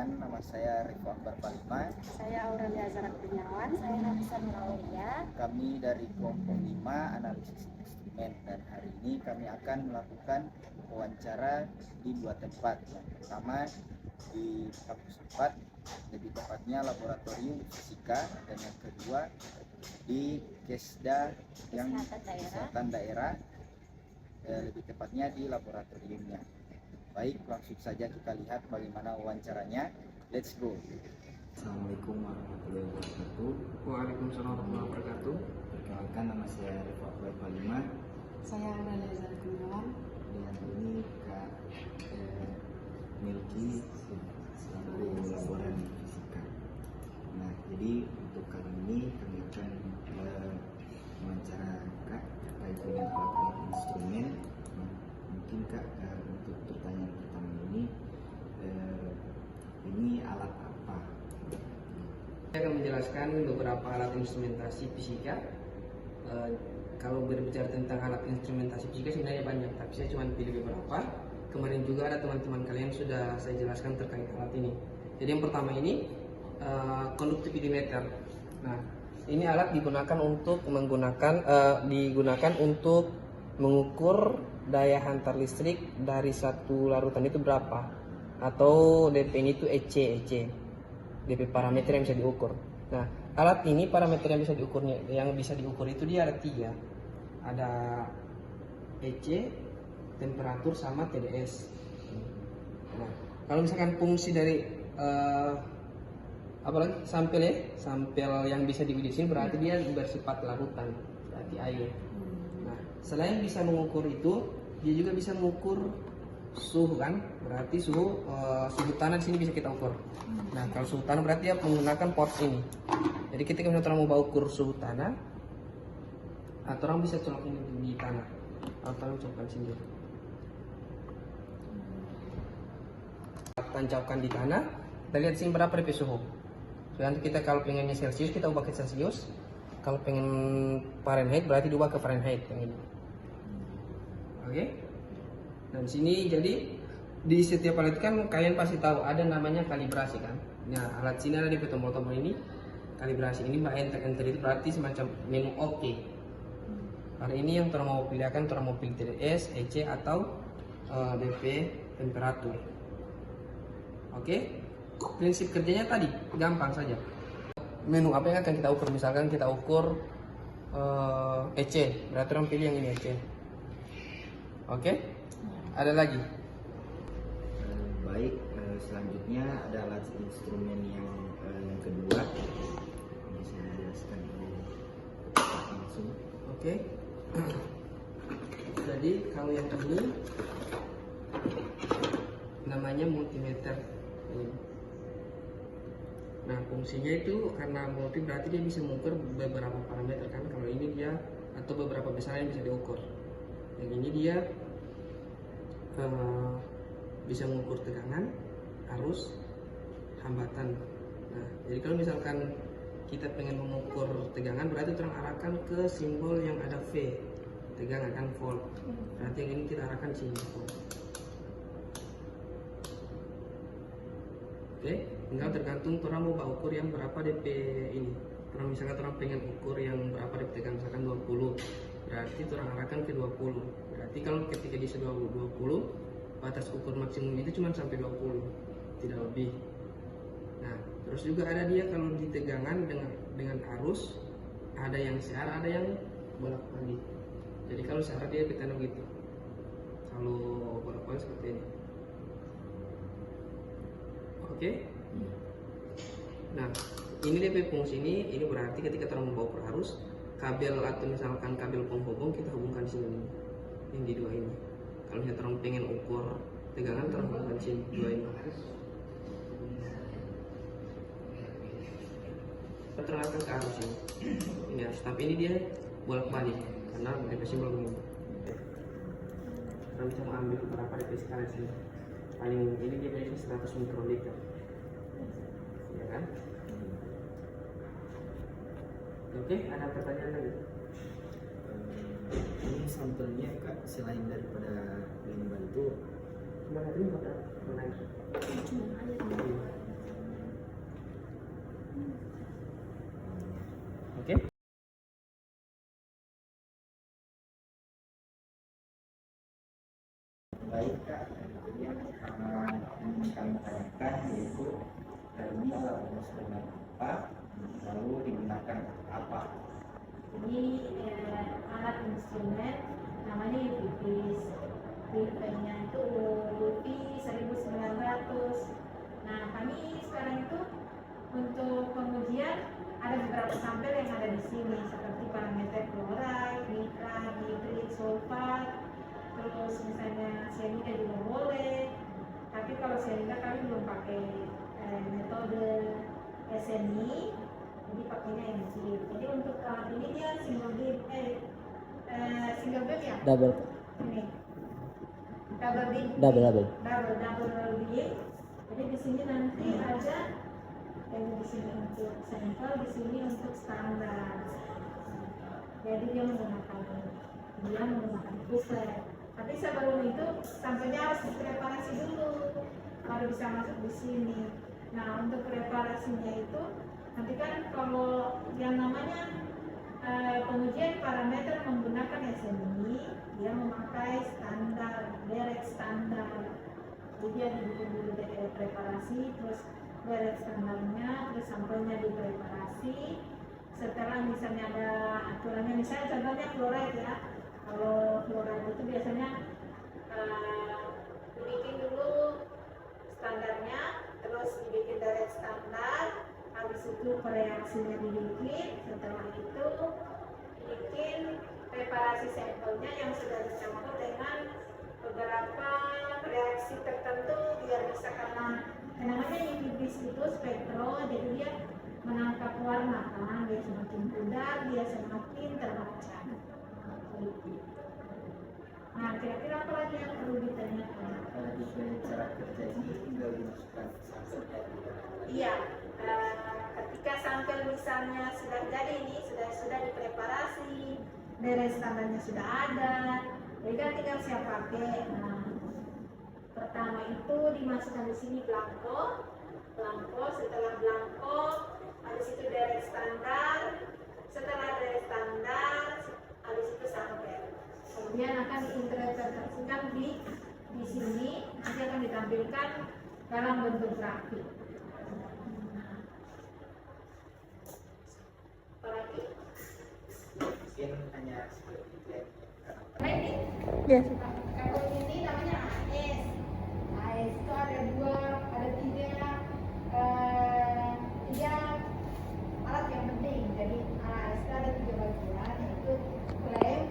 perkenalkan, nama saya Rifo Akbar Palima. Saya Aurelia Zara Kurniawan. Saya Nafisa Nuraulia. Kami dari kelompok 5 analisis instrumen, dan hari ini kami akan melakukan wawancara di dua tempat. Yang pertama di kampus 4, lebih tepatnya laboratorium fisika, dan yang kedua di Kesda yang kesehatan daerah, lebih tepatnya di laboratoriumnya. Baik, langsung saja kita lihat bagaimana wawancaranya. Let's go. Assalamualaikum warahmatullahi wabarakatuh. Waalaikumsalam warahmatullahi wabarakatuh. Perkenalkan, nama saya Rifo Akbar Palima. Saya Aurelia Zara Kurniawan. Dan ini Kak Milky selaku laboran fisika. Nah, jadi untuk kali ini kami akan mewawancara Kak terkait dengan alat-alat instrumen. Nah, mungkin Kak, untuk pertanyaan pertama ini alat apa? Saya akan menjelaskan beberapa alat instrumentasi fisika. Kalau berbicara tentang alat instrumentasi fisika sebenarnya banyak, tapi saya cuma pilih beberapa. Kemarin juga ada teman-teman kalian sudah saya jelaskan terkait alat ini. Jadi yang pertama ini conductivity meter. Nah, ini alat digunakan untuk mengukur daya hantar listrik dari satu larutan itu berapa, atau DP ini itu EC. DP parameter yang bisa diukur. Nah, alat ini parameter yang bisa diukur itu dia ada 3. Ada EC, temperatur, sama TDS. Nah, kalau misalkan fungsi dari sampel yang bisa diuji di sini berarti dia bersifat larutan, berarti air. Nah, selain bisa mengukur itu, dia juga bisa mengukur suhu kan, berarti suhu tanah di sini bisa kita ukur. Nah, kalau suhu tanah berarti dia menggunakan port ini. Jadi ketika misalnya orang mau ukur suhu tanah, atau orang bisa colok ini di tanah, atau orang colokkan sini. Tancapkan di tanah, kita lihat sini berapa DP suhu. So, nanti kita kalau pengennya Celsius kita ubah ke Celsius, kalau pengen Fahrenheit berarti diubah ke Fahrenheit yang ini. Oke? Dan sini jadi di setiap alat kan kalian pasti tahu ada namanya kalibrasi kan. Nah, alat sini ada di tombol-tombol ini kalibrasi. Ini enter itu berarti semacam menu OK. Karena ini yang orang mau pilihan, orang mau pilih TDS, EC atau DP temperatur. Oke? Prinsip kerjanya tadi gampang saja. Menu apa yang akan kita ukur? Misalkan kita ukur EC, berarti orang pilih yang ini EC. Oke? Ada lagi? Baik, selanjutnya ada alat instrumen yang kedua. Ini saya jelaskan langsung. Oke. Jadi kalau yang ini namanya multimeter. Nah, fungsinya itu karena multi berarti dia bisa mengukur beberapa parameter kan. Kalau ini dia atau beberapa besaran yang bisa diukur. Yang ini dia bisa mengukur tegangan, arus, hambatan. Nah, jadi kalau misalkan kita pengen mengukur tegangan berarti terang arahkan ke simbol yang ada V, tegangan kan volt. Berarti yang ini kita arahkan sini volt. Oke, tinggal tergantung orang mau ukur yang berapa DP ini. Kalau misalkan orang pengen ukur yang berapa DP tegangan, misalkan 20, berarti orang arahkan ke 20. Berarti kalau ketika di 20, batas ukur maksimum itu cuma sampai 20, tidak lebih. Nah, terus juga ada dia kalau di tegangan dengan arus, ada yang searah, ada yang bolak-balik. Jadi kalau searah dia petano gitu. Kalau bolak-balik seperti ini. Oke. Nah, ini DP fungsi ini berarti ketika orang mau ukur arus, kabel atau misalkan kabel penghubung kita hubungkan di sini, yang di dua ini. Kalau misalnya orang pengen ukur tegangan, orang hubungkan sini dua ini. Terangkan ke arus ini. Ini arus, tapi ini dia bolak-balik karena DP simbol begini. Orang bisa mengambil berapa DP sekarang sini. Paling ini dia biasanya 100 mikroliter, ya kan? Oke, ada pertanyaan lagi? Ini sampelnya Kak, selain daripada limbah itu Cuma hari ini pada menaik. gunakan yaitu ini alat instrumen apa, lalu digunakan apa. Jadi alat instrumen namanya UV-Vis. Tipenya itu UV 1900. Nah, kami sekarang itu untuk pengujian ada beberapa sampel yang ada di sini seperti parameter fluoride, nitrat, nitrit, sulfat, terus misalnya cyanida juga boleh. Tapi kalau cyanida kami belum pakai metode SNI, jadi pakainya yang chip. Jadi untuk alat ini dia single beam ya? Double. Ini double beam. Double. Double beam. Jadi di sini nanti ada yang di sini untuk sampel, di sini untuk standar. Jadi dia menggunakan pusat. Tapi sebelum itu sampelnya harus dipreparasi dulu, baru bisa masuk di sini. Nah, untuk preparasinya itu nanti kan kalau yang namanya pengujian parameter menggunakan SNI, dia memakai standar, derek standar. Jadi dia dibikin dulu preparasi, terus derek standarnya, terus sampelnya dipreparasi. Setelah misalnya ada aturannya, misalnya contohnya fluoride ya. Kalau fluoride itu biasanya dibikin dulu standarnya, terus dibikin derek standar. Habis itu reaksinya dibikin, setelah itu bikin preparasi sampelnya yang sudah dicampur dengan beberapa reaksi tertentu biar bisa, karena namanya UV-Vis itu spektro, jadi dia menangkap warna kan, dia semakin pudar dia semakin terbaca. Nah, kira-kira apa lagi yang perlu ditanyakan? Kalau di cara kerja ini tinggal dimasukkan sampel dari Iya, ketika sampel misalnya sudah jadi ini sudah dipreparasi, derek standarnya sudah ada, jadi kan tinggal siap pakai. Nah, pertama itu dimasukkan di sini blanko, setelah blanko, habis itu derek standar, setelah derek standar, habis itu sampel. Kemudian akan diinterpretasikan di sini, nanti akan ditampilkan dalam bentuk grafik. Apalagi? mungkin hanya seperti itu ya. Nah, ini Biasa. kalau ini namanya AS. AS itu ada tiga alat yang penting. Jadi AS itu ada 3 bagian, yaitu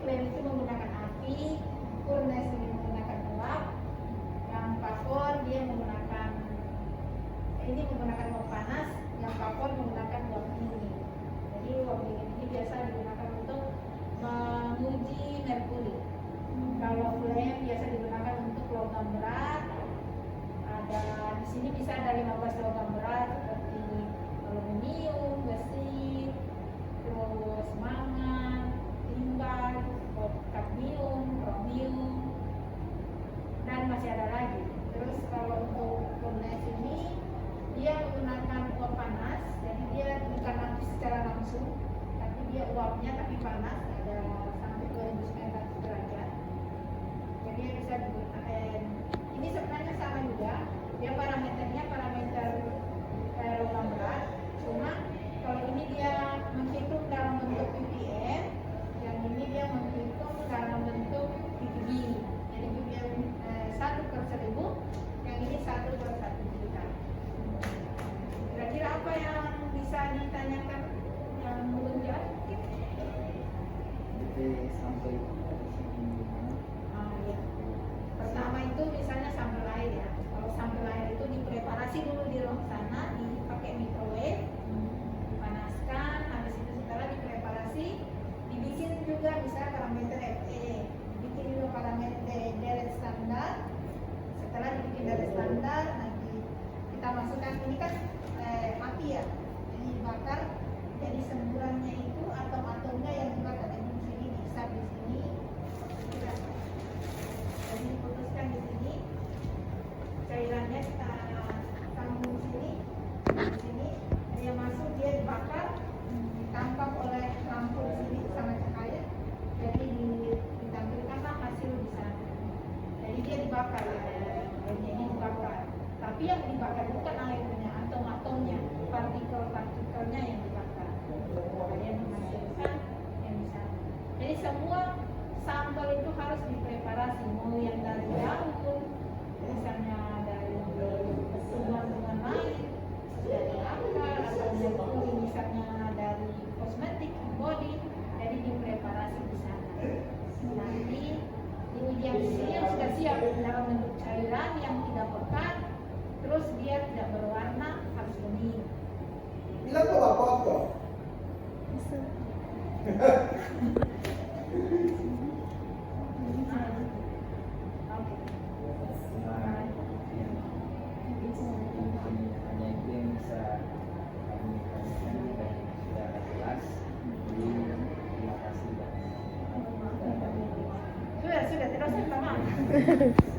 flame itu menggunakan api, furnace ini menggunakan uap, yang vapor dia menggunakan uap panas, yang vapor menggunakan uap dingin. Jadi uap dingin ini biasa digunakan untuk menguji merkuri. Kalau flame biasa digunakan untuk logam berat. Ada di sini bisa ada 15 logam berat seperti aluminium, besi, terus mangan, timbal, kadmium, kromium, dan masih ada lagi. Terus kalau untuk furnace ini dia menggunakan uap panas, jadi dia bukan api secara langsung, tapi dia uapnya tapi panas, ada sampai 2900 derajat. Jadi dia bisa digunakan. Ini sebenarnya sama juga, dia parameternya parameter logam berat, cuma kalau ini dia menghitung dalam bentuk ppm, yang ini dia menghitung dalam bentuk ppb. Jadi ppm 1/1000, yang ini 1/1 juta. Kira-kira apa yang bisa ditanyakan yang belum jelas? Jadi sampai di sini Ya. Pertama itu misalnya sampel air ya. Kalau sampel air itu dipreparasi dulu di ruang sana, dipakai microwave, dipanaskan, habis itu setelah dipreparasi, dibikin juga misalnya parameter FE, dibikin juga parameter derek standar. Setelah dibikin derek standar, nanti kita masukkan ini kan api ya, jadi dibakar, jadi semburannya itu atom-atomnya yang dibakar di sini, dihisap di sini. Jadi diputuskan di sini, cairannya kita sambung di sini, dia masuk, dia dibakar, ditangkap oleh lampu di sini sama cahaya, jadi ditampilkanlah hasil di sana. Jadi dia dibakar ya, jadi ini dibakar. Tapi yang dibakar bukan airnya, atom-atomnya, partikel-partikelnya yang dibakar. Kemudian menghasilkan yang di sana. Jadi semua sambal itu harus dipreparasi, mau yang dari daun, misalnya dari tumbuhan-tumbuhan lain, dari akar, atau dari kulit, misalnya dari kosmetik, body, jadi dipreparasi di sana. Nanti diuji yang di sini yang sudah siap dalam bentuk cairan yang tidak pekat, terus dia tidak berwarna, harus bening. Bilang kok apa-apa. Hanya itu yang bisa kami sampaikan dan sudah jelas. Jadi terima kasih dan Sudah, tidak usah minta maaf.